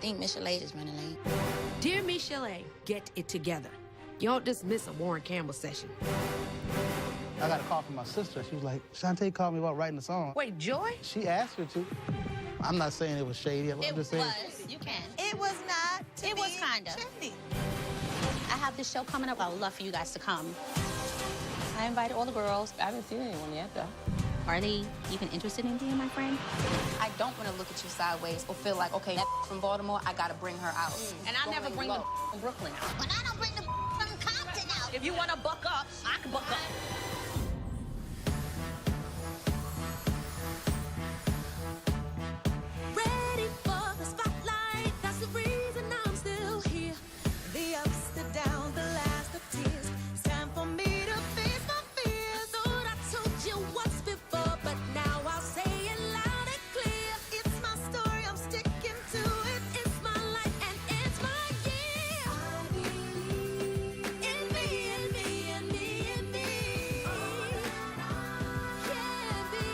think Miss Chalet is running late. Dear Miss Chalet, get it together. You don't dismiss a Warren Campbell session. I got a call from my sister. She was like, Shantae called me about writing a song. Wait, Joy? She asked her to. I'm not saying it was shady. I'm just saying. You can. It was not. It was kind of. Shady. I have this show coming up. I would love for you guys to come. I invited all the girls. I haven't seen anyone yet, though. Are they even interested in being my friend? I don't want to look at you sideways or feel like, okay, that from Baltimore, I got to bring her out. And I never bring the from Brooklyn out. But I don't bring the from Compton out. If you want to buck up, I can buck up. Ready for the spotlight, that's the reason I'm still here. The ups, the downs, the last of tears. It's time for me to face my fears. Thought I told you once before, but now I'll say it loud and clear. It's my story, I'm sticking to it. It's my life and it's my year. I believe in me, in me, in me, in me. Can be.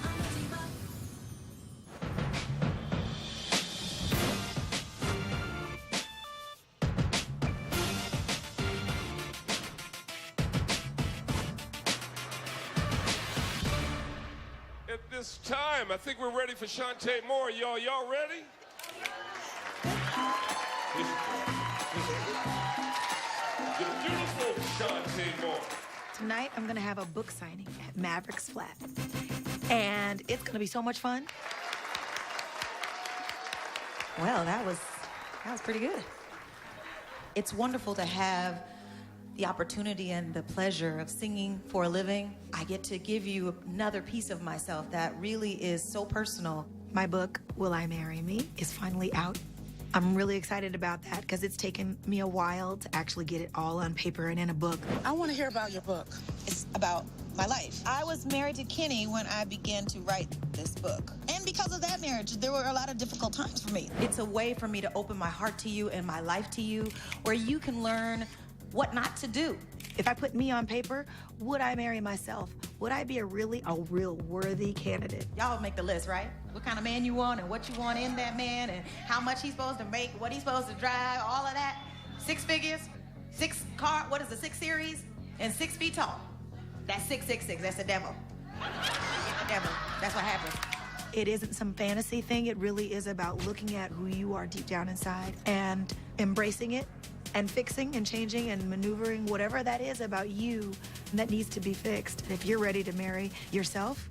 I'm a diva. At this time, I think we're ready for Shantae Moore. Y'all ready? The beautiful Shantae Moore. Tonight, I'm gonna have a book signing at Maverick's Flat. And it's gonna be so much fun. Well, that was pretty good. It's wonderful to have the opportunity and the pleasure of singing for a living. I get to give you another piece of myself that really is so personal. My book, Will I Marry Me, is finally out. I'm really excited about that because it's taken me a while to actually get it all on paper and in a book. I want to hear about your book. It's about my life. I was married to Kenny when I began to write this book. And because of that marriage, there were a lot of difficult times for me. It's a way for me to open my heart to you and my life to you, where you can learn what not to do. If I put me on paper, would I marry myself? Would I be a real worthy candidate? Y'all make the list, right? What kind of man you want and what you want in that man and how much he's supposed to make, what he's supposed to drive, all of that. 6 figures, 6 car, what is the 6 series? And 6 feet tall. That's 666, that's the devil. The devil, that's what happens. It isn't some fantasy thing. It really is about looking at who you are deep down inside and embracing it and fixing and changing and maneuvering whatever that is about you that needs to be fixed. And if you're ready to marry yourself,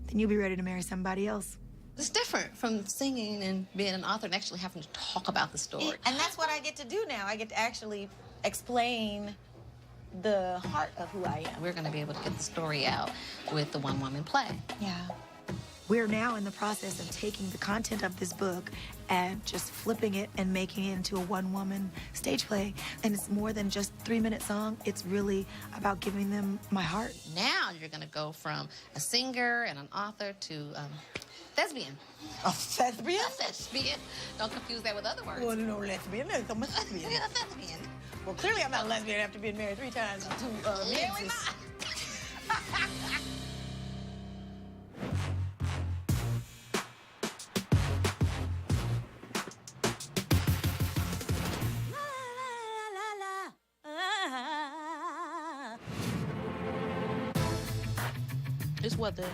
then you'll be ready to marry somebody else. It's different from singing and being an author and actually having to talk about the story. And that's what I get to do now. I get to actually explain the heart of who I am. We're going to be able to get the story out with the one-woman play. Yeah. We're now in the process of taking the content of this book and just flipping it and making it into a one-woman stage play. And it's more than just a 3-minute song. It's really about giving them my heart. Now you're going to go from a singer and an author to thespian. A thespian? A thespian. Don't confuse that with other words. Well, no, lesbian. No, I'm a lesbian. A thespian. Well, clearly I'm not a lesbian after being married 3 times and 2 Clearly menses. not. This weather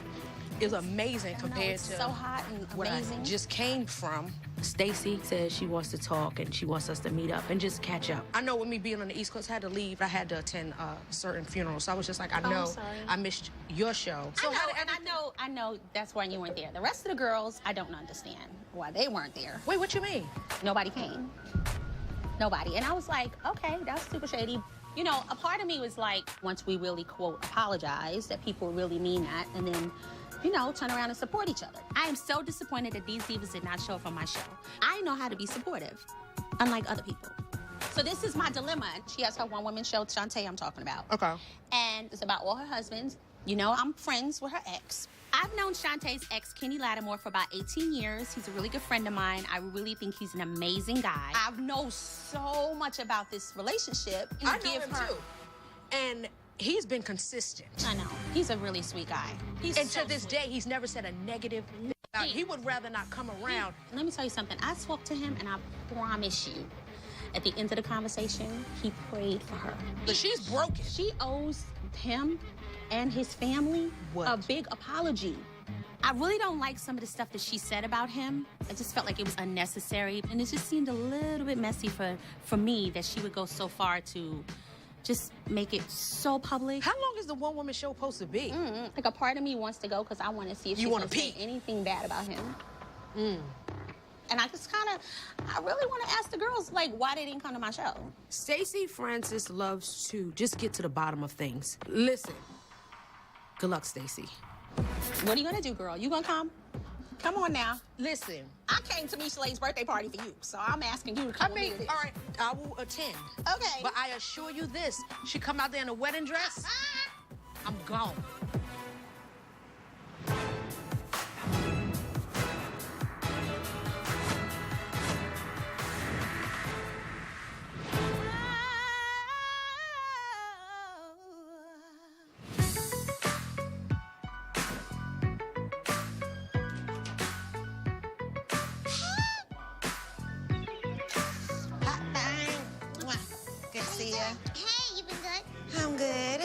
is amazing compared it's to so hot and what amazing. I just came from. Stacy says she wants to talk and she wants us to meet up and just catch up. I know with me being on the East Coast, I had to leave. I had to attend certain funerals. So I was just like, I know sorry. I missed your show. So I know that's why you weren't there. The rest of the girls, I don't understand why they weren't there. Wait, what you mean? Nobody came. Nobody. And I was like, okay, that's super shady. You know, a part of me was like, once we really, quote, apologize, that people really mean that, and then, you know, turn around and support each other. I am so disappointed that these divas did not show up on my show. I know how to be supportive, unlike other people. So this is my dilemma. She has her one-woman show, Shantae I'm talking about. Okay. And it's about all her husbands. You know, I'm friends with her ex. I've known Shantae's ex, Kenny Lattimore, for about 18 years. He's a really good friend of mine. I really think he's an amazing guy. I know so much about this relationship. I know him too. And he's been consistent. I know. He's a really sweet guy. And to this day, he's never said a negative thing. He would rather not come around. Let me tell you something. I spoke to him, and I promise you, at the end of the conversation, he prayed for her. But she's broken. She owes him and his family a big apology. I really don't like some of the stuff that she said about him. I just felt like it was unnecessary, and it just seemed a little bit messy for me that she would go so far to just make it so public. How long is the one woman show supposed to be? Like a part of me wants to go because I want to see if she's going to say anything bad about him. And I just I really want to ask the girls, like, why they didn't come to my show. Stacey Francis loves to just get to the bottom of things. Listen, good luck, Stacey. What are you going to do, girl? You going to come? Come on now. Listen. I came to Michele's birthday party for you, so I'm asking you to come with me. All right, I will attend. Okay. But I assure you this, she come out there in a wedding dress, I'm gone. Good to see you. Hey, you been good? I'm good.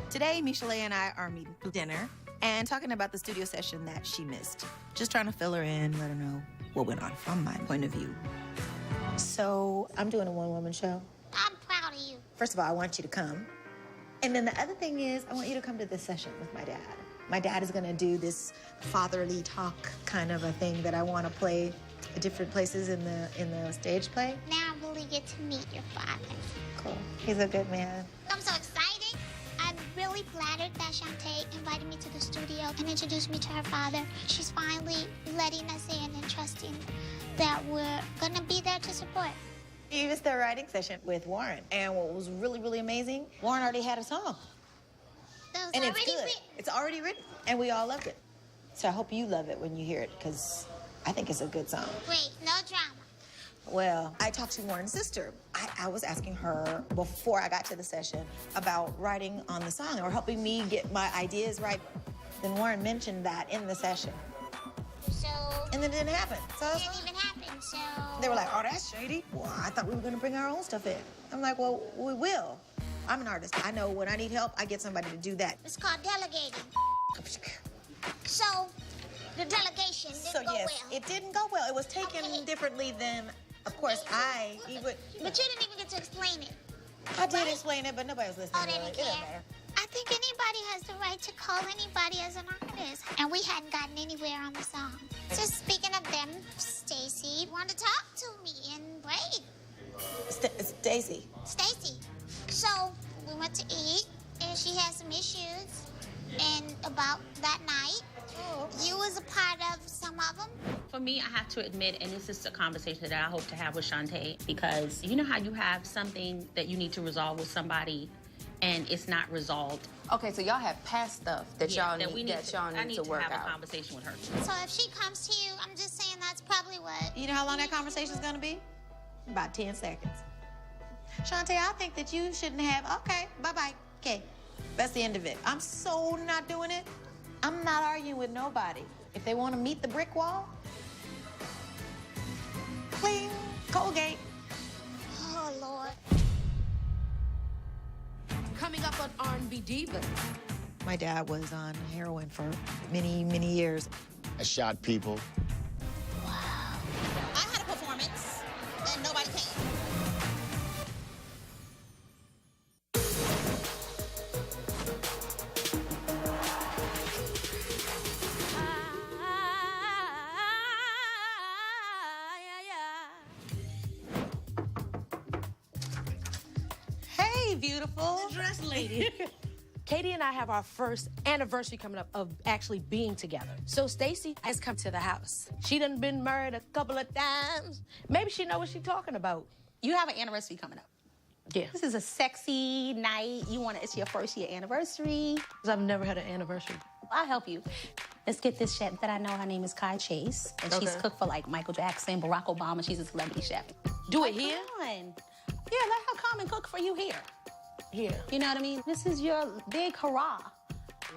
Today, Michele and I are meeting for dinner and talking about the studio session that she missed. Just trying to fill her in, let her know what went on from my point of view. So, I'm doing a one-woman show. I'm proud of you. First of all, I want you to come. And then the other thing is, I want you to come to this session with my dad. My dad is gonna do this fatherly talk kind of a thing that I wanna play at different places in the stage play. Now I really get to meet your father. Cool. He's a good man. I'm so excited. I'm really flattered that Shantae invited me to the studio and introduced me to her father. She's finally letting us in and trusting that we're gonna be there to support. You missed the writing session with Warren. And what was really, really amazing, Warren already had a song. That was And it's already good. written. It's already written. And we all loved it. So I hope you love it when you hear it, because I think it's a good song. Great, no drama. Well, I talked to Warren's sister. I was asking her before I got to the session about writing on the song or helping me get my ideas right. Then Warren mentioned that in the session. So And then it didn't happen. So it didn't even happen, so... they were like, oh, that's shady. Well, I thought we were gonna bring our own stuff in. I'm like, well, we will. I'm an artist. I know when I need help, I get somebody to do that. It's called delegating. So, the delegation didn't go well. It didn't go well. It was taken differently than, of course, But you didn't even get to explain it. I did explain it, but nobody was listening. Oh, they really. didn't It doesn't care. matter. I think anybody has the right to call anybody as an artist. And we hadn't gotten anywhere on the song. So speaking of them, Stacey wanted to talk to me and Braid. Stacey. Stacey. So we went to eat and she had some issues. And about that night, you was a part of some of them. For me, I have to admit, and this is a conversation that I hope to have with Shantae, because you know how you have something that you need to resolve with somebody and it's not resolved. Okay, so y'all have past stuff that y'all need, I need to work have out. a conversation with her. So if she comes to you, I'm just saying that's probably what... You know how long that conversation's gonna be? About 10 seconds. Shantae, I think that you shouldn't have... Okay, bye-bye. Okay, that's the end of it. I'm so not doing it. I'm not arguing with nobody. If they want to meet the brick wall, clean, Colgate. Oh, Lord. Coming up on RnB Divas. My dad was on heroin for many, many years. I shot people. I had a performance, and nobody came. Hey, beautiful. Dress lady. Katie and I have our first anniversary coming up of actually being together. So Stacey has come to the house. She done been married a couple of times. Maybe she know what she's talking about. You have an anniversary coming up. Yeah. This is a sexy night. It's your first year anniversary. Because I've never had an anniversary. I'll help you. Let's get this chef that I know. Her name is Kai Chase. And she's cooked for like Michael Jackson, Barack Obama. She's a celebrity chef. Do it here? Come on. Yeah, let her come and cook for you here. Here. You know what I mean? This is your big hurrah.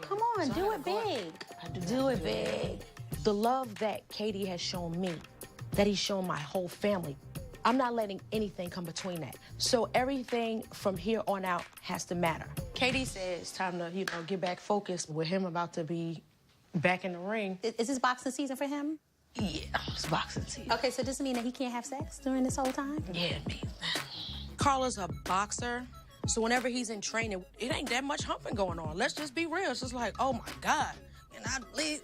Come on, So do it big. Do it big. The love that Katie has shown me, that he's shown my whole family, I'm not letting anything come between that. So everything from here on out has to matter. Katie says it's time to, get back focused with him about to be back in the ring. Is this boxing season for him? Yeah, it's boxing season. Okay, so does it mean that he can't have sex during this whole time? Yeah, it means that. Carla's a boxer, so whenever he's in training, it ain't that much humping going on. Let's just be real. It's just like, oh my God. And I bleed,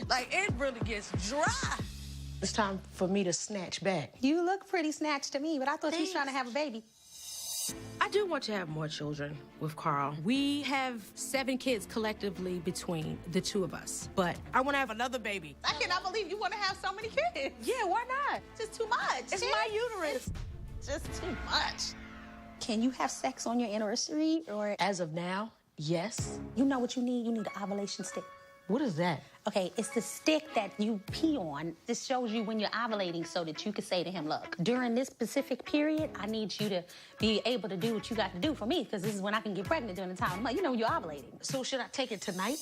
like it really gets dry. It's time for me to snatch back. You look pretty snatched to me, but I thought you was trying to have a baby. I do want to have more children with Carl. We have 7 kids collectively between the two of us, but I want to have another baby. I cannot believe you want to have so many kids. Yeah, why not? Just too much. It's my uterus. It's just too much. Can you have sex on your anniversary or? As of now, yes. You know what you need? You need an ovulation stick. What is that? Okay, it's the stick that you pee on. This shows you when you're ovulating so that you can say to him, look, during this specific period, I need you to be able to do what you got to do for me because this is when I can get pregnant during the time of the month. You know, you're ovulating. So should I take it tonight?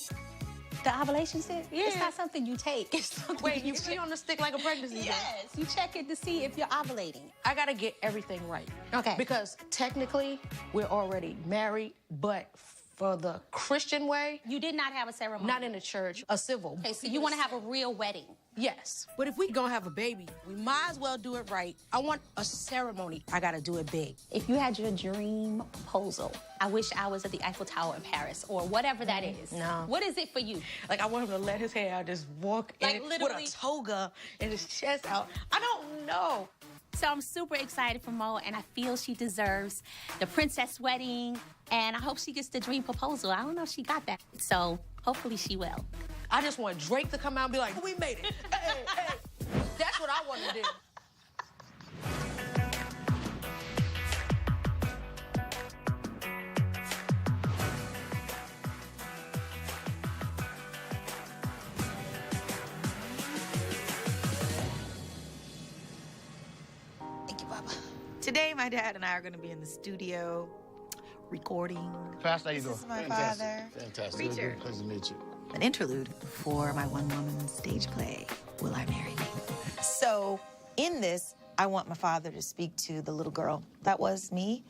The ovulation stick? Yeah. It's not something you take. It's something Wait, you pee on the stick like a pregnancy test? Yes, you check it to see if you're ovulating. I gotta get everything right. Okay. Because technically, we're already married, but for the Christian way, You did not have a ceremony. not in the church, a civil. Okay, so you want to have a real wedding. Yes. But if we gonna have a baby, we might as well do it right. I want a ceremony. I gotta do it big. If you had your dream proposal, I wish I was at the Eiffel Tower in Paris or whatever that is. No. What is it for you? Like, I want him to let his hair out, just walk Like, in literally- with a toga and his chest out. I don't know. So I'm super excited for Mo, and I feel she deserves the princess wedding, and I hope she gets the dream proposal. I don't know if she got that. So hopefully she will. I just want Drake to come out and be like, we made it. Hey, hey. That's what I want to do. Thank you, Papa. Today, my dad and I are going to be in the studio recording Pastor, how you doing? This is my father. Fantastic. Preacher. Good. Pleasure to meet you. an interlude for my one-woman stage play, Will I Marry You? So in this, I want my father to speak to the little girl. That was me.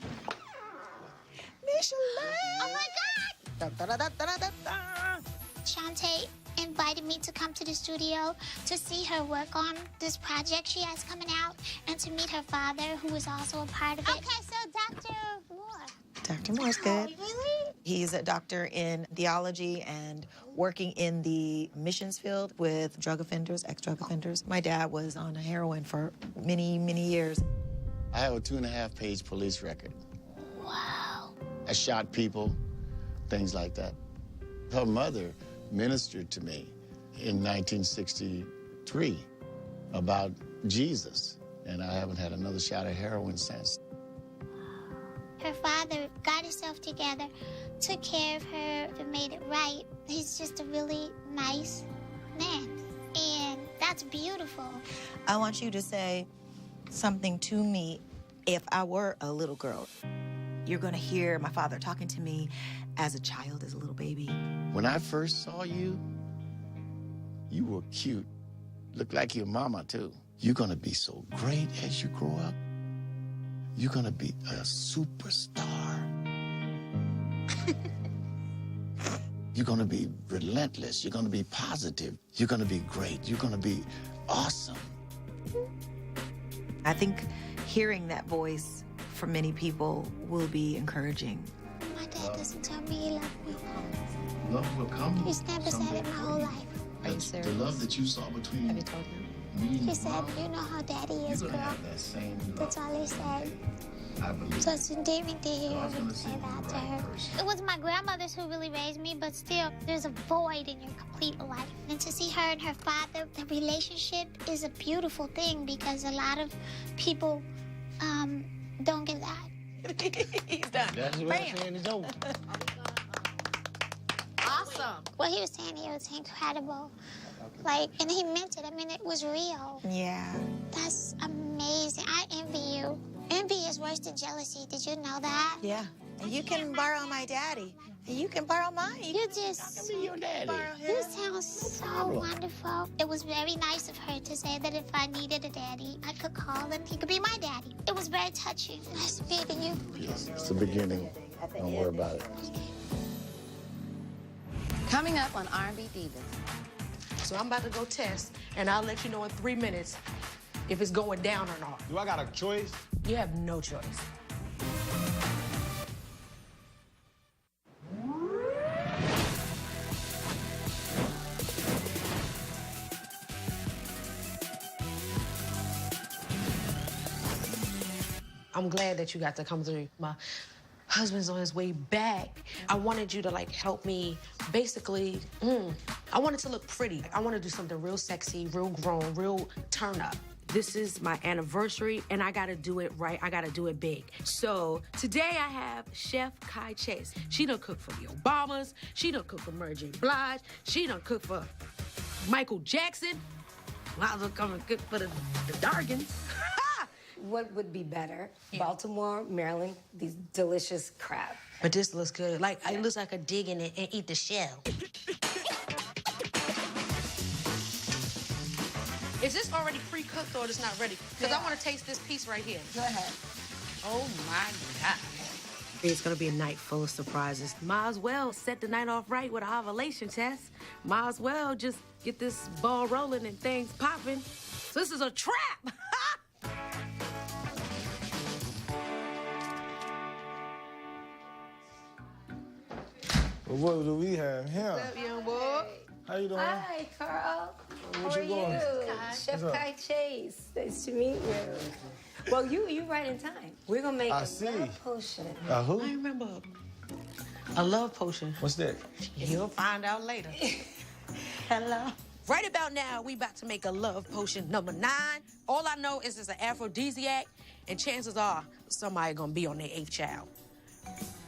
Oh my God! Shantae invited me to come to the studio to see her work on this project she has coming out and to meet her father, who is also a part of it. Okay, so Dr. Moore. Dr. Moore's good. Oh, really? He's a doctor in theology and working in the missions field with drug offenders, ex-drug offenders. My dad was on heroin for many, many years. I have a 2.5-page police record. Wow. I shot people, things like that. Her mother ministered to me in 1963 about Jesus, and I haven't had another shot of heroin since. Her father got himself together, took care of her, and made it right. He's just a really nice man, and that's beautiful. I want you to say something to me if I were a little girl. You're gonna hear my father talking to me as a child, as a little baby. When I first saw you, you were cute. Looked like your mama, too. You're gonna be so great as you grow up. You're gonna be a superstar. You're gonna be relentless. You're gonna be positive. You're gonna be great. You're gonna be awesome. I think hearing that voice from many people will be encouraging. My dad doesn't tell me he loves me. Love will come. He's never said it my whole life. Are you serious? The love that you saw between me He said, you know how daddy is, you're gonna girl. have that same love. That's all he said. I believe. So it's endearing to hear God's him gonna say send you that the to right her. person. It was my grandmother's who really raised me, but still, there's a void in your complete life. And to see her and her father, the relationship is a beautiful thing because a lot of people don't get that. He's done. That's what I'm saying. It's over. Awesome. What he was saying here was incredible. Like, and he meant it. I mean, it was real. Yeah. That's amazing. I envy you. Envy is worse than jealousy. Did you know that? Yeah. And you can borrow my daddy. And you can borrow mine. You just... Your daddy. You sound so wonderful. It was very nice of her to say that if I needed a daddy, I could call and he could be my daddy. It was very touching. Nice meeting you. Yes, it's the beginning. Don't worry about it. Coming up on RnB Divas. So I'm about to go test, and I'll let you know in 3 minutes if it's going down or not. Do I got a choice? You have no choice. I'm glad that you got to come through. My husband's on his way back. I wanted you to, like, help me basically, I wanted to look pretty. I want to do something real sexy, real grown, real turn up. This is my anniversary, and I gotta do it right. I gotta do it big. So today I have Chef Kai Chase. She done cook for the Obamas. She done cook for Mary J. Blige. She done cook for Michael Jackson. Might as well come and cook for the Dargans. What would be better? Baltimore, Maryland, these delicious crab. But this looks good. Like, it looks like a dig in it and eat the shell. Is this already pre-cooked or it's not ready? Because I want to taste this piece right here. Go ahead. Oh, my God. It's going to be a night full of surprises. Might as well set the night off right with an ovulation test. Might as well just get this ball rolling and things popping. So this is a trap. Well, what do we have here? What's up, young boy? How you doing? Hi, Carl. What How you are doing? you? Chef Kai Chase. Nice to meet you. Well, you right in time. We're gonna make I a see. love potion. Who? I remember a love potion. What's that? You'll find out later. Hello. Right about now, we about to make a love potion number 9. All I know is it's an aphrodisiac, and chances are somebody gonna be on their 8th child.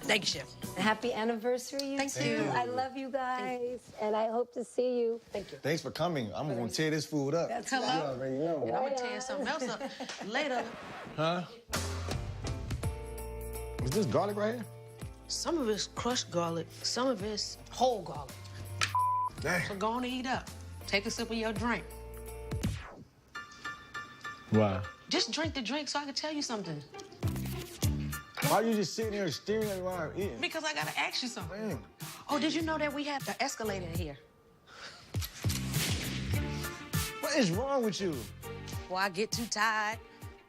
Thank you, Chef. Happy anniversary, you Thank two. you. I love you guys, and I hope to see you. Thank you. Thanks for coming. I'm gonna tear this food up. Hello. You already know. And I'm gonna tear something else up later. Huh? Is this garlic right here? Some of it's crushed garlic, some of it's whole garlic. Dang. So go on and eat up. Take a sip of your drink. Why? Just drink the drink so I can tell you something. Why are you just sitting there staring at me while I'm eating? Because I gotta ask you something. Dang. Oh, did you know that we have the escalator in here? What is wrong with you? Before I get too tired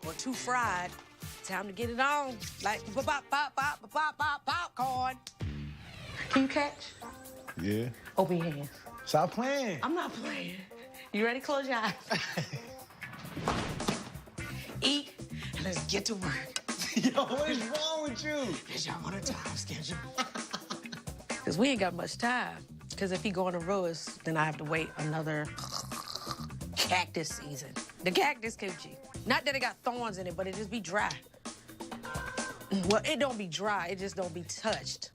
or too fried, time to get it on. Like popcorn. Can you catch? Yeah. Open your hands. Stop playing. I'm not playing. You ready? Close your eyes. Eat, and let's get to work. Yo, what is wrong with you? Cause y'all on a time schedule. Cause we ain't got much time. Cause if he go on the roads, then I have to wait another cactus season. The cactus coochie. Not that it got thorns in it, but it just be dry. Well, it don't be dry, it just don't be touched.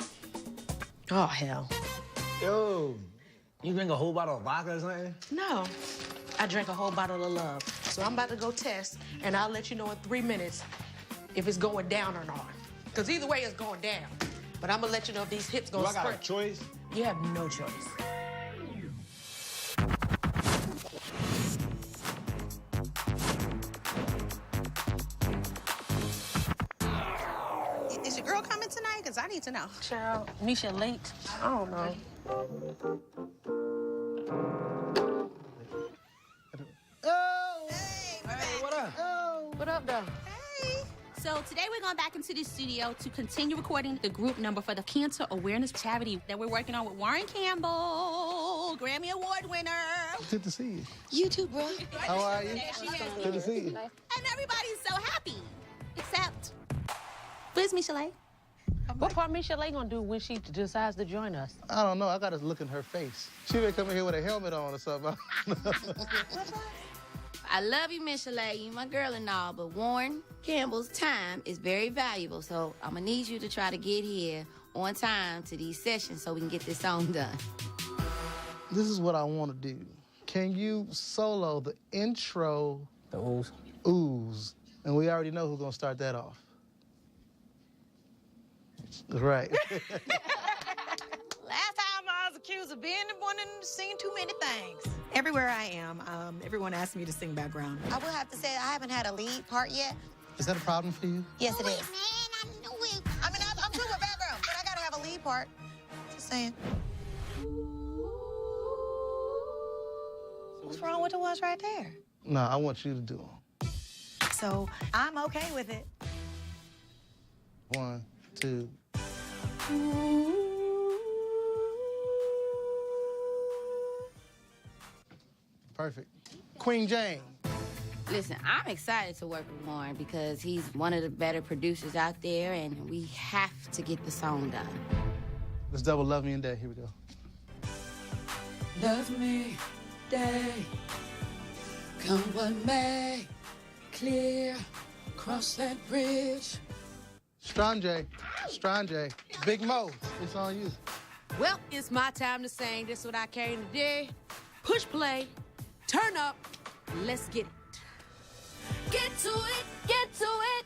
Oh, hell. Yo, you drink a whole bottle of vodka or something? No, I drank a whole bottle of love. So I'm about to go test, and I'll let you know in 3 minutes if it's going down or not. Because either way, it's going down. But I'm going to let you know if these hips going to Do I got sprint. a choice? You have no choice. Is your girl coming tonight? Because I need to know. Child, Misha late. I don't know. Oh! Hey, what up? Oh, what up, though? Hey. So today we're going back into the studio to continue recording the group number for the cancer awareness charity that we're working on with Warren Campbell, Grammy Award winner. Good to see you. You too, bro. How are you? There she is. Good to see you. And everybody's so happy, except, where's Michelle? What part Misha Lay gonna do when she decides to join us? I don't know. I got to look in her face. She may come in here with a helmet on or something. I love you, Miss Chalet. You my girl and all, but Warren Campbell's time is very valuable, so I'm gonna need you to try to get here on time to these sessions so we can get this song done. This is what I want to do. Can you solo the intro? The ooze. Ooze. And we already know who's gonna start that off. Right. Last time I was accused of being the one and seen too many things. Everywhere I am, everyone asks me to sing background. I will have to say I haven't had a lead part yet. Is that a problem for you? Yes, it is. Man, I knew it. I mean, I'm good with background, but I gotta have a lead part. Just saying. What's wrong with the ones right there? No, I want you to do them. So I'm okay with it. 1, 2. Perfect. Queen Jane. Listen, I'm excited to work with Warren because he's one of the better producers out there, and we have to get the song done. Let's double Love Me and Day. Here we go. Love me, day, come what may, clear, cross that bridge. Strange. Big Mo, it's on you. Well, it's my time to sing. This is what I came to do. Push play, turn up, let's get it. Get to it, get to it,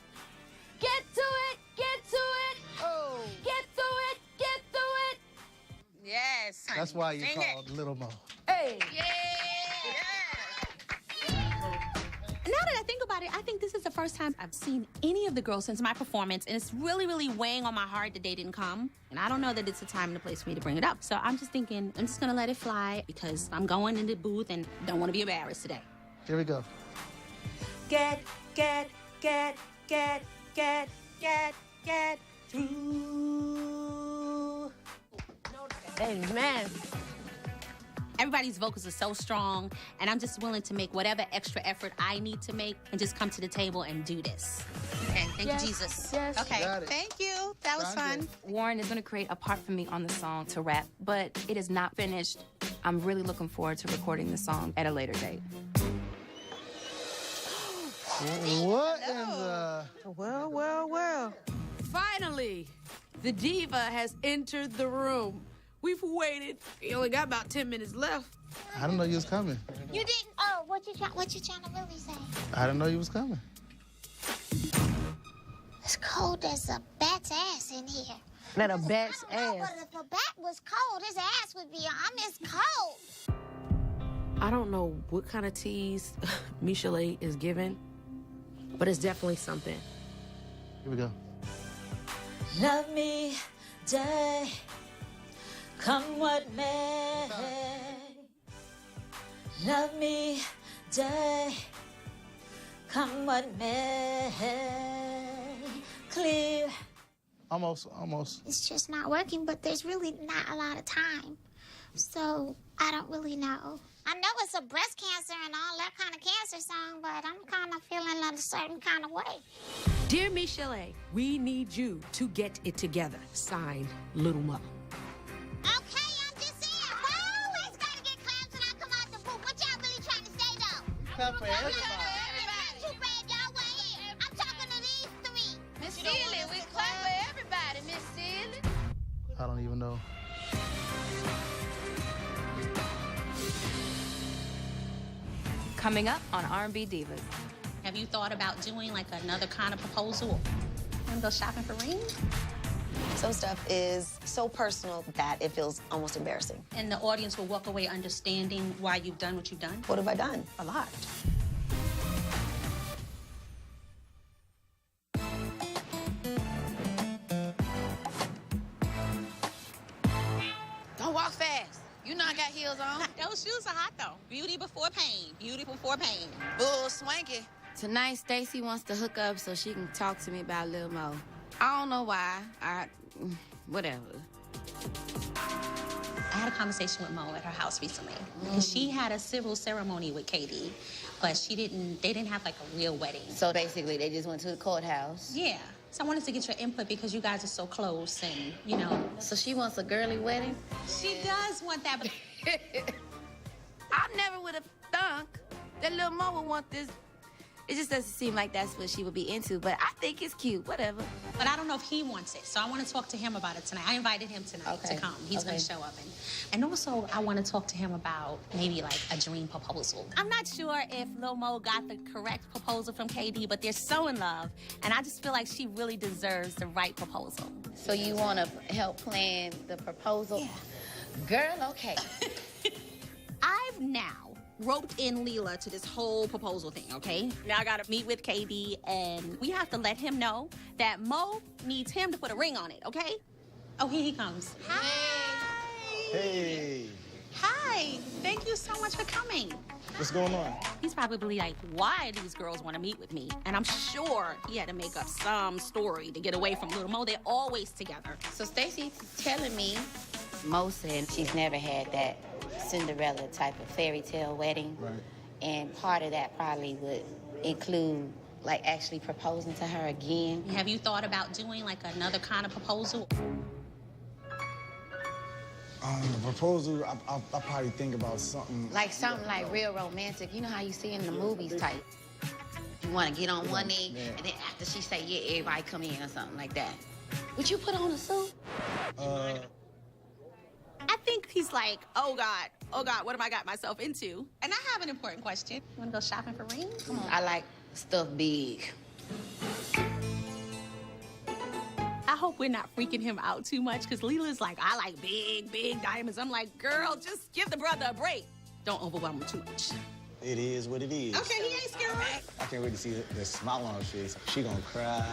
get to it, get to it. Oh. Get to it, get to it. Yes. Honey. That's why you Sing called Little Mo. Hey. Yeah. Now that I think about it, I think this is the first time I've seen any of the girls since my performance, and it's really, really weighing on my heart that they didn't come. And I don't know that it's a time and a place for me to bring it up. So I'm just thinking, I'm just gonna let it fly because I'm going in the booth and don't want to be embarrassed today. Here we go. Get through. Amen. Everybody's vocals are so strong, and I'm just willing to make whatever extra effort I need to make and just come to the table and do this. Okay, thank you, Jesus. Yes. Okay, Got it. thank you. That was fun. Warren is going to create a part for me on the song to rap, but it is not finished. I'm really looking forward to recording the song at a later date. What in the... Well. Finally, the diva has entered the room. We've waited. We only got about 10 minutes left. I didn't know you was coming. You didn't? Oh, what you trying to really say? I didn't know you was coming. It's cold as a bat's ass in here. Not a bat's I don't know, ass. but if a bat was cold, his ass would be on. It's cold. I don't know what kind of tease Michelet is giving, but it's definitely something. Here we go. Love me, day, come what may. Love me, day, come what may. Clear. Almost. It's just not working, but there's really not a lot of time. So I don't really know. I know it's a breast cancer and all that kind of cancer song, but I'm kind of feeling a certain kind of way. Dear Michelet, we need you to get it together. Signed, Little Mo. Okay, I'm just saying. Why I always gotta get claps when I come out the booth? What y'all really trying to say, though? Clap for everybody. Too bad y'all weren't here. I'm talking to these three. Miss Sealy, we clap for everybody, Miss Sealy. I don't even know. Coming up on RnB Divas. Have you thought about doing like another kind of proposal? Want to go shopping for rings? Some stuff is so personal that it feels almost embarrassing. And the audience will walk away understanding why you've done what you've done? What have I done? A lot. Don't walk fast. You know I got heels on. Those shoes are hot, though. Beauty before pain. Beauty before pain. Bull swanky. Tonight, Stacy wants to hook up so she can talk to me about Lil Mo. I don't know why. Whatever. I had a conversation with Mo at her house recently. She had a civil ceremony with Katie, but they didn't have like a real wedding. So basically, they just went to the courthouse. Yeah. So I wanted to get your input because you guys are so close and, you know. So she wants a girly wedding? She does want that, but I never would have thunk that Lil Mo would want this It just doesn't seem like that's what she would be into, but I think it's cute, whatever. But I don't know if he wants it, so I want to talk to him about it tonight. I invited him tonight to come. He's going to show up. And also, I want to talk to him about maybe like a dream proposal. I'm not sure if Lil Mo got the correct proposal from KD, but they're so in love, and I just feel like she really deserves the right proposal. So you want to help plan the proposal? Yeah. Girl, okay. I've now roped in Leela to this whole proposal thing, okay? Now I gotta meet with KD, and we have to let him know that Mo needs him to put a ring on it, okay? Oh, here he comes. Hi. Hey. Hi. Thank you so much for coming. What's going on? He's probably like, why these girls want to meet with me? And I'm sure he had to make up some story to get away from Lil Mo. They're always together. So Stacey's telling me Mo said she's never had that Cinderella type of fairy tale wedding. Right. And part of that probably would include like actually proposing to her again. Have you thought about doing like another kind of proposal? The proposal, I'll probably think about something. Like something like real romantic. You know how you see in the movies type. You want to get on one knee, and then after she say, yeah, everybody come in or something like that. Would you put on a suit? I think he's like, oh God, what have I got myself into? And I have an important question. You wanna go shopping for rings? Come on. I like stuff big. I hope we're not freaking him out too much, because Leela's like, I like big diamonds. I'm like, girl, just give the brother a break. Don't overwhelm him too much. It is what it is. Okay, he ain't scared. I can't wait to see the smile on her face. She gonna cry.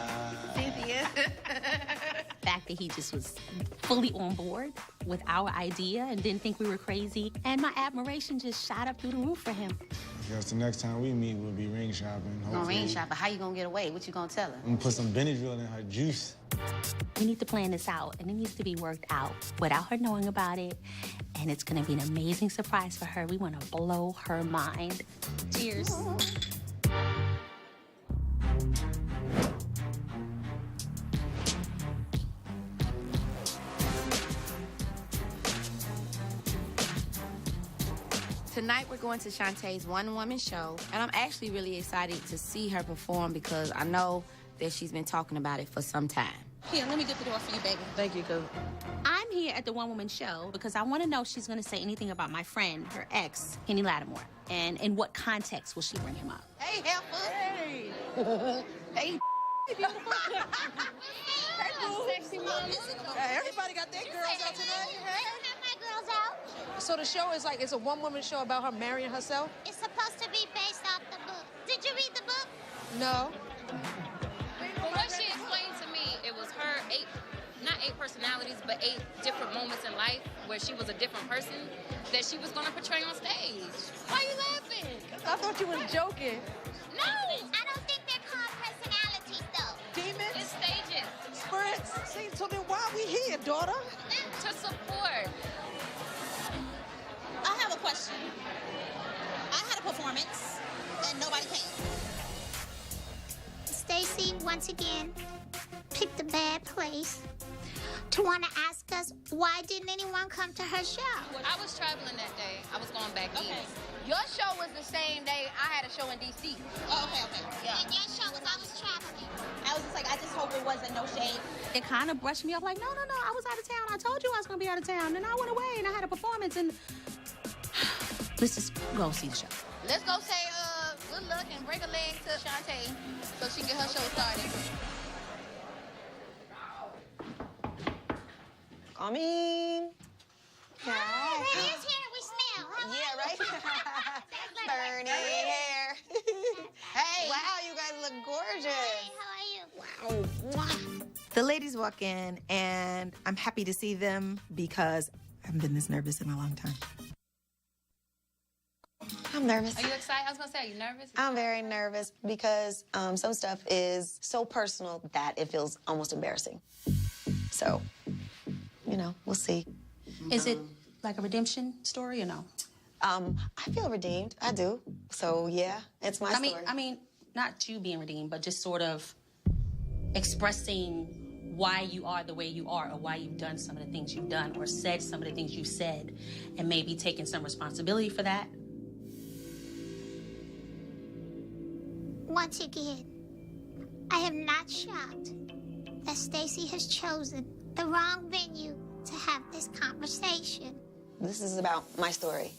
Cynthia. The fact that he just was fully on board with our idea and didn't think we were crazy, and my admiration just shot up through the roof for him. I guess the next time we meet, we'll be ring shopping. No ring shopping. How you gonna get away? What you gonna tell her? I'm gonna put some Benadryl in her juice. We need to plan this out, and it needs to be worked out without her knowing about it. And it's gonna be an amazing surprise for her. We wanna blow her mind. Cheers. Tonight we're going to Shantae's one-woman show, and I'm actually really excited to see her perform because I know that she's been talking about it for some time. Here, let me get the door for you, baby. Thank you, cuz. I'm here at the one-woman show because I want to know if she's going to say anything about my friend, her ex, Kenny Lattimore, and in what context will she bring him up? Hey, helper. Hey. Hey. Sexy mama. Everybody got their girls out tonight. Girls out. So the show is like, it's a one-woman show about her marrying herself? It's supposed to be based off the book. Did you read the book? No. From what she explained to me, it was her not eight personalities, but 8 different moments in life where she was a different person that she was going to portray on stage. Why are you laughing? I thought you was joking. No! I don't think they're called personalities, though. Demons? It's stages. Spirits? See, so then why we here, daughter? To support. I have a question. I had a performance, and nobody came. Stacey, once again, picked a bad place to want to ask us why didn't anyone come to her show? I was traveling that day. I was going back east. Your show was the same day I had a show in D.C. Oh, okay. Yeah. And your show was I was traveling. I was just like, I just hope it wasn't no shade. It kind of brushed me off like, no, I was out of town. I told you I was going to be out of town. And I went away and I had a performance and let's just go see the show. Let's go say good luck and break a leg to Shantae so she can get her show started. I mean, Hi. It is here. We smell. yeah, right? Burning hair. Hey, wow, you guys look gorgeous. Hey, how are you? Wow. The ladies walk in, and I'm happy to see them because I haven't been this nervous in a long time. I'm nervous. Are you excited? I was going to say, are you nervous? I'm very nervous because some stuff is so personal that it feels almost embarrassing. So, you know, we'll see. Is it like a redemption story or no? I feel redeemed. I do. So, yeah, it's my story. I mean, not you being redeemed, but just sort of expressing why you are the way you are or why you've done some of the things you've done or said some of the things you've said and maybe taking some responsibility for that. Once again, I am not shocked that Stacey has chosen the wrong venue to have this conversation. This is about my story.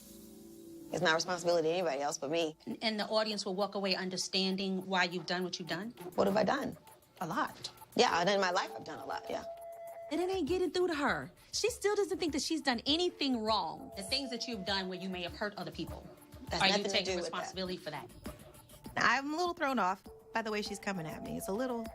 It's not responsibility of anybody else but me. And the audience will walk away understanding why you've done what you've done? What have I done? A lot. Yeah, and in my life I've done a lot, yeah. And it ain't getting through to her. She still doesn't think that she's done anything wrong. The things that you've done where you may have hurt other people. That's Are you nothing to taking do with responsibility for that? I'm a little thrown off by the way she's coming at me. It's a little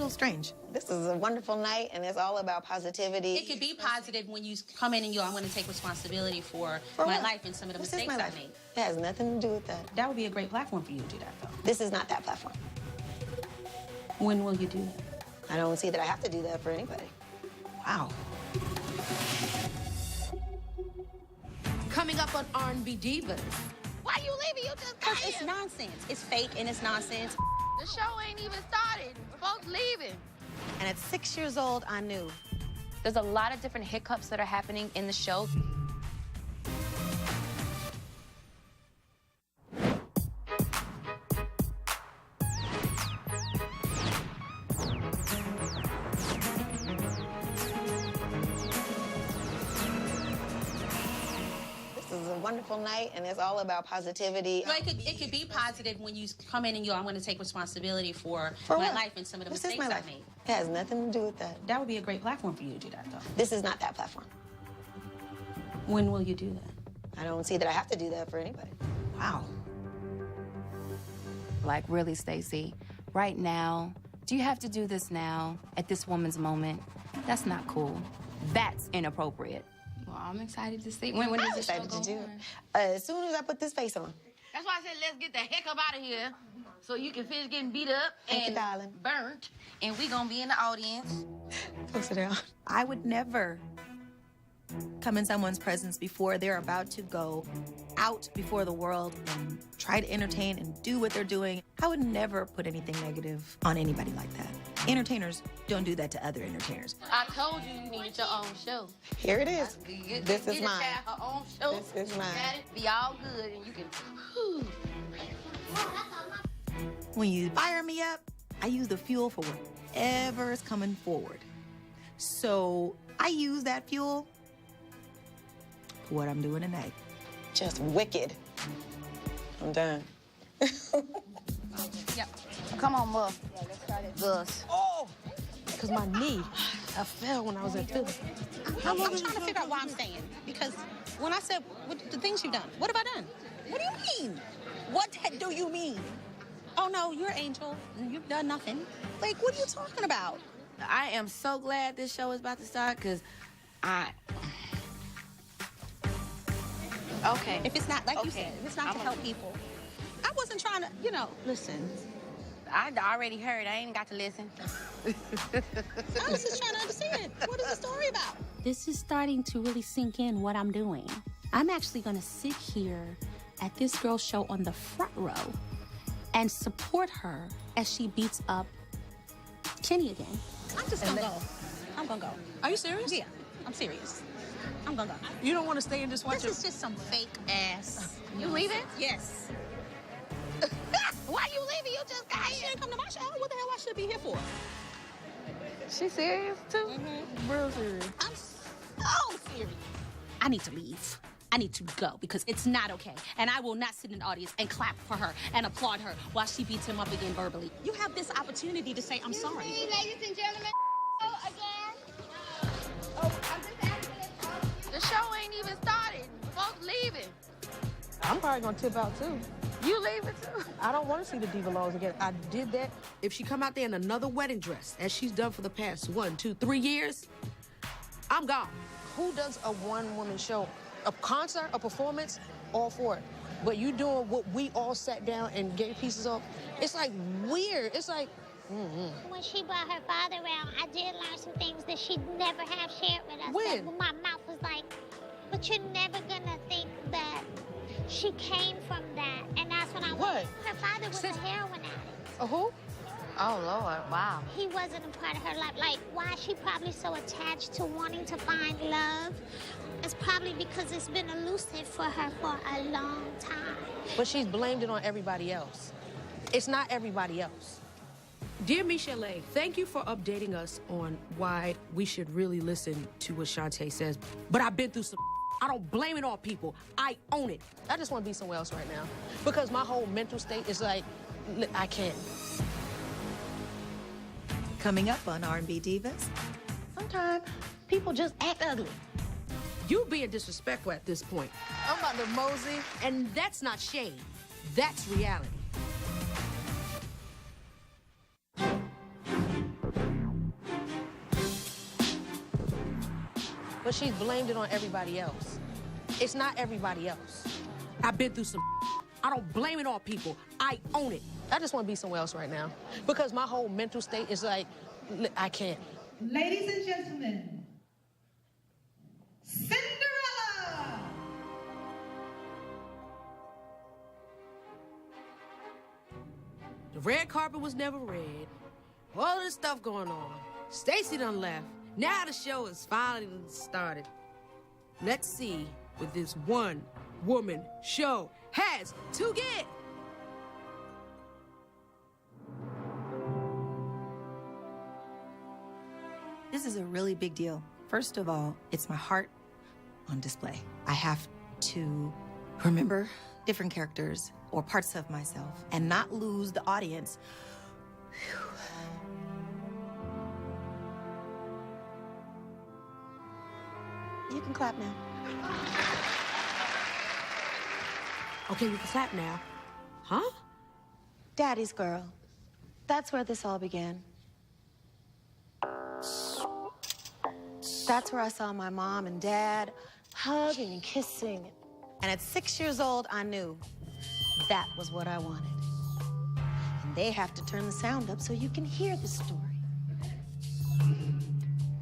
strange. This is a wonderful night, and it's all about positivity. It could be positive when you come in and I'm going to take responsibility for my what? life and some of the This is mistakes my I life. made. It has nothing to do with that. That would be a great platform for you to do that, though. This is not that platform. When will you do that? I don't see that I have to do that for anybody. Wow. Coming up on RnB Divas. Why you leaving? You just got here. It's nonsense. It's fake and it's nonsense. The show ain't even started. Folks leaving. And at 6 years old, I knew. There's a lot of different hiccups that are happening in the show. This is a wonderful night, and it's all about positivity. Well, it could be positive when you come in and I'm going to take responsibility for my what? life and some of the This is mistakes my I life. made. It has nothing to do with that. That would be a great platform for you to do that, though. This is not that platform. When will you do that? I don't see that I have to do that for anybody. Wow. Like, really, Stacey, right now, do you have to do this now, at this woman's moment? That's not cool. That's inappropriate. Well, I'm excited to see. When does the show Excited go to do on? it. As soon as I put this face on. That's why I said let's get the heck up out of here so you can finish getting beat up Thank you, and darling. burnt, and we gonna be in the audience. Go sit down. I would never come in someone's presence before they're about to go out before the world and try to entertain and do what they're doing. I would never put anything negative on anybody like that. Entertainers don't do that to other entertainers. I told you you needed your own show. Here it is. This is Get mine. Her own show. This is mine. Got it? Be all good, and you can. Whew. When you fire me up, I use the fuel for whatever is coming forward. So I use that fuel for what I'm doing tonight. Just wicked. I'm done. Yep. Come on, Muff. Gus. Oh! Because my knee, I fell when I was at Philly. I'm trying to figure out why I'm staying. Because when I said the things you've done, what have I done? What do you mean? What do you mean? Oh, no, you're an angel. You've done nothing. Like, what are you talking about? I am so glad this show is about to start because Okay. If it's not, like you said, if it's not to help people. I wasn't trying to, listen. I already heard. I ain't got to listen. I was just trying to understand. What is the story about? This is starting to really sink in what I'm doing. I'm actually going to sit here at this girl's show on the front row and support her as she beats up Kenny again. I'm just going to go. I'm going to go. Are you serious? Yeah, I'm serious. I'm going to go. You don't want to stay and just watch This is just some fake ass. You leaving? Yes. Why you leaving? You just got She didn't come to my show. What the hell I should be here for? She serious too? Real serious. I'm so serious. I need to leave. I need to go because it's not okay. And I will not sit in the audience and clap for her and applaud her while she beats him up again verbally. You have this opportunity to say, I'm sorry. Hey, ladies and gentlemen, again. The show ain't even started. Folks leaving. I'm probably going to tip out, too. You leaving, too? I don't want to see the Diva Laws again. I did that. If she come out there in another wedding dress, as she's done for the past 1, 2, 3 years, I'm gone. Who does a one-woman show? A concert, a performance, all for it. But you doing what we all sat down and gave pieces of, it's like weird. It's like, When she brought her father around, I did learn some things that she'd never have shared with us. When? Like, my mouth was like, but you're never gonna think that she came from that. And that's when I went. Her father was a heroin addict. A who? Oh, Lord, wow. He wasn't a part of her life. Like, why is she probably so attached to wanting to find love? It's probably because it's been elusive for her for a long time. But she's blamed it on everybody else. It's not everybody else. Dear Michelle, thank you for updating us on why we should really listen to what Shantae says. But I've been through some. I don't blame it on people. I own it. I just want to be somewhere else right now because my whole mental state is like, I can't. Coming up on RnB Divas. Sometimes people just act ugly. You being disrespectful at this point. I'm about to mosey, and that's not shade. That's reality. But she's blamed it on everybody else. It's not everybody else. I've been through some. I don't blame it on people. I own it. I just want to be somewhere else right now because my whole mental state is like, I can't. Ladies and gentlemen, Cinderella! The red carpet was never red. All this stuff going on. Stacey done left. Now the show is finally started. Let's see what this one-woman show has to get. This is a really big deal. First of all, it's my heart on display. I have to remember different characters or parts of myself and not lose the audience. You can clap now. Okay, you can clap now. Huh? Daddy's girl. That's where this all began. That's where I saw my mom and dad hugging and kissing. And at 6 years old, I knew that was what I wanted. And they have to turn the sound up so you can hear the story.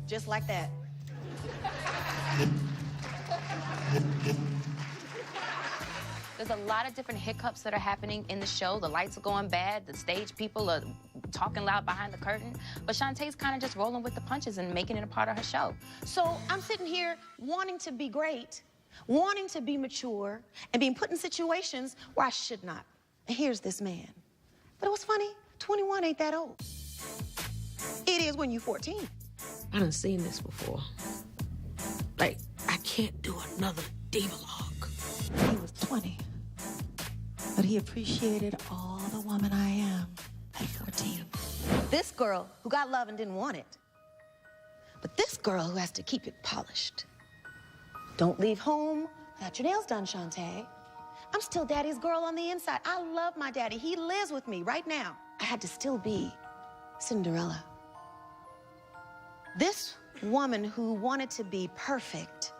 Just like that. There's a lot of different hiccups that are happening in the show. The lights are going bad. The stage people are talking loud behind the curtain. But Shantae's kind of just rolling with the punches and making it a part of her show. So I'm sitting here wanting to be great, wanting to be mature, and being put in situations where I should not. And here's this man. But it was funny, 21 ain't that old. It is when you're 14. I done seen this before. Like, I can't do another diva log. He was 20, but he appreciated all the woman I am at 14. This girl who got love and didn't want it. But this girl who has to keep it polished. Don't leave home without your nails done, Shantae. I'm still daddy's girl on the inside. I love my daddy. He lives with me right now. I had to still be Cinderella. This woman who wanted to be perfect.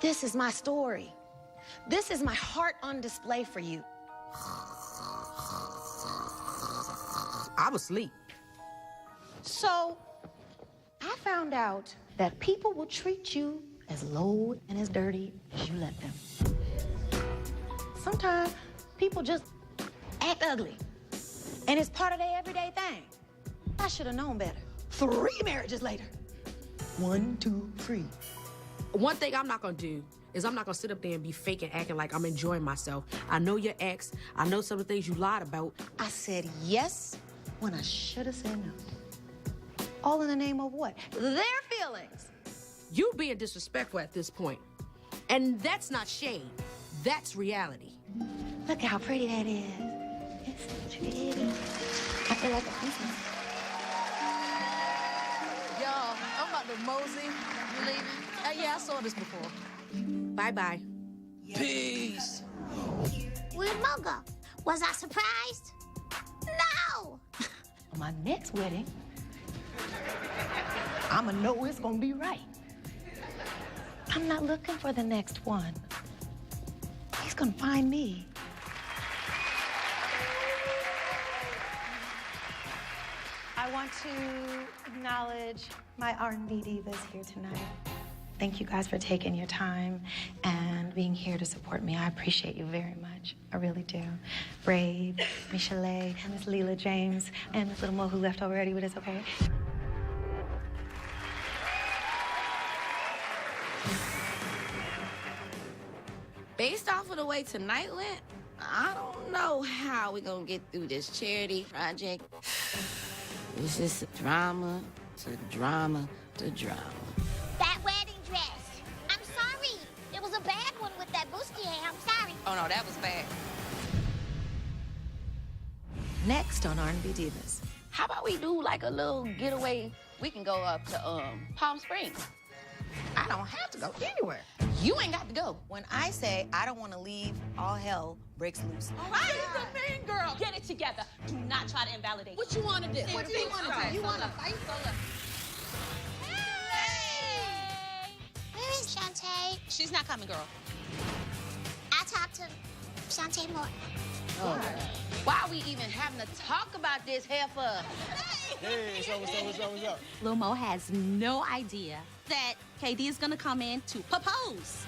This is my story. This is my heart on display for you. I was asleep. So, I found out that people will treat you as low and as dirty as you let them. Sometimes people just act ugly, and it's part of their everyday thing. I should have known better. 3 marriages later. 1, 2, 3. One thing I'm not gonna do is I'm not gonna sit up there and be fake and acting like I'm enjoying myself. I know your ex. I know some of the things you lied about. I said yes when I should have said no. All in the name of what? Their feelings. You being disrespectful at this point. And that's not shade. That's reality. Look how pretty that is. It's so pretty. I feel like a princess. Y'all, I'm about to mosey. You leaving? Yeah, I saw this before. Bye-bye. Peace. Where'd Mo go? Was I surprised? No! On my next wedding, I'ma know it's gonna be right. I'm not looking for the next one. He's gonna find me. I want to acknowledge my RnB divas here tonight. Thank you guys for taking your time and being here to support me. I appreciate you very much. I really do. Brave, Michelle, Miss Leela James, and Miss Little Mo who left already, but it's okay. Based off of the way tonight went, I don't know how we're gonna get through this charity project. It's just drama to drama to drama. That wedding dress. I'm sorry. It was a bad one with that bustier. I'm sorry. Oh no, that was bad. Next on R&B Divas. How about we do like a little getaway? We can go up to Palm Springs. I don't have to go anywhere. You ain't got to go. When I say I don't want to leave, all hell breaks loose. All right, she's a mean girl. Get it together. Do not try to invalidate. What you want to do? What do you want to do? You want to fight? Where is Shantae? She's not coming, girl. I'll talk to Shantae more. Oh. Why are we even having to talk about this heifer? Hey, what's up? Lil Mo has no idea that KD is gonna come in to propose.